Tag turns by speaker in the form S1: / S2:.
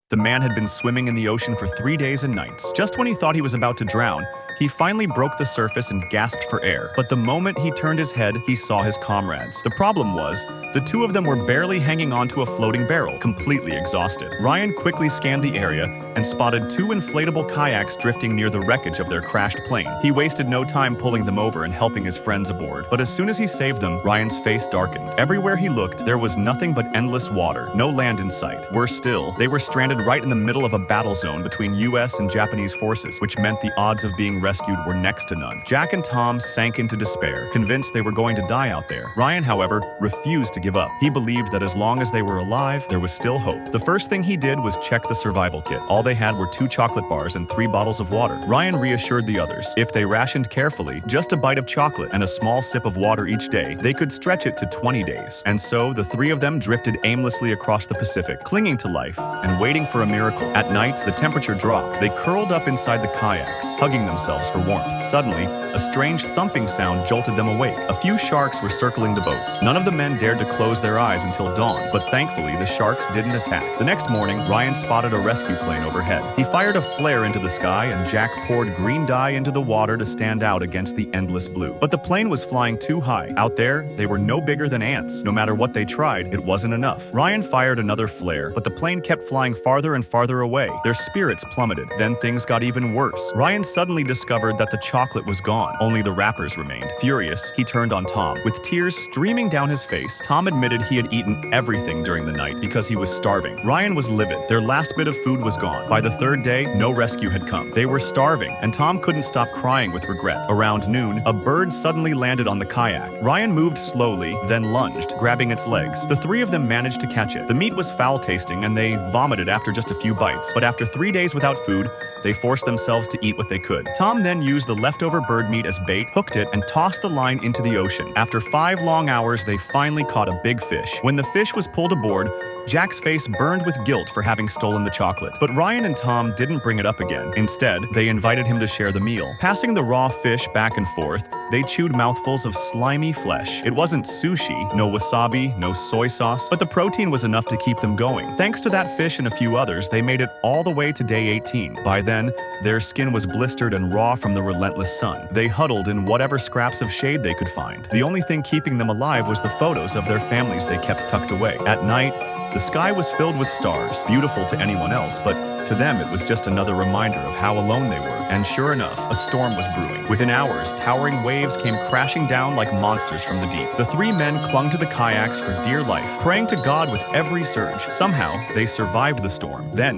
S1: The man had been swimming in the ocean for 3 days and nights. Just when he thought he was about to drown, he finally broke the surface and gasped for air. But the moment he turned his head, he saw his comrades. The problem was, the two of them were barely hanging onto a floating barrel, completely exhausted. Ryan quickly scanned the area and spotted two inflatable kayaks drifting near the wreckage of their crashed plane. He wasted no time pulling them over and helping his friends aboard. But as soon as he saved them, Ryan's face darkened. Everywhere he looked, there was nothing but endless water, no land in sight. Worse still, they were stranded right in the middle of a battle zone between US and Japanese forces, which meant the odds of being rescued were next to none. Jack and Tom sank into despair, convinced they were going to die out there. Ryan, however, refused to give up. He believed that as long as they were alive, there was still hope. The first thing he did was check the survival kit. All they had were 2 chocolate bars and 3 bottles of water. Ryan reassured the others. If they rationed carefully, just a bite of chocolate and a small sip of water each day, they could stretch it to 20 days. And so, the 3 of them drifted aimlessly across the Pacific, clinging to life and waiting for a miracle. At night, the temperature dropped. They curled up inside the kayaks, hugging themselves for warmth. Suddenly, a strange thumping sound jolted them awake. A few sharks were circling the boats. None of the men dared to close their eyes until dawn, but thankfully, the sharks didn't attack. The next morning, Ryan spotted a rescue plane overhead. He fired a flare into the sky, and Jack poured green dye into the water to stand out against the endless blue. But the plane was flying too high. Out there, they were no bigger than ants. No matter what they tried, it wasn't enough. Ryan fired another flare, but the plane kept flying farther and farther away. Their spirits plummeted. Then things got even worse. Ryan suddenly discovered that the chocolate was gone. Only the wrappers remained. Furious, he turned on Tom. With tears streaming down his face, Tom admitted he had eaten everything during the night because he was starving. Ryan was livid. Their last bit of food was gone. By the 3rd day, no rescue had come. They were starving, and Tom couldn't stop crying with regret. Around noon, a bird suddenly landed on the kayak. Ryan moved slowly, then lunged, grabbing its legs. The 3 of them managed to catch it. The meat was foul-tasting, and they vomited after just a few bites. But after 3 days without food, they forced themselves to eat what they could. Tom then used the leftover bird meat as bait, hooked it, and tossed the line into the ocean. After 5 long hours, they finally caught a big fish. When the fish was pulled aboard, Jack's face burned with guilt for having stolen the chocolate. But Ryan and Tom didn't bring it up again. Instead, they invited him to share the meal. Passing the raw fish back and forth, they chewed mouthfuls of slimy flesh. It wasn't sushi, no wasabi, no soy sauce, but the protein was enough to keep them going. Thanks to that fish and a few others, they made it all the way to day 18. By then, their skin was blistered and raw from the relentless sun. They huddled in whatever scraps of shade they could find. The only thing keeping them alive was the photos of their families they kept tucked away. At night, the sky was filled with stars, beautiful to anyone else, but to them it was just another reminder of how alone they were. And sure enough, a storm was brewing. Within hours, towering waves came crashing down like monsters from the deep. The 3 men clung to the kayaks for dear life, praying to God with every surge. Somehow, they survived the storm. Then,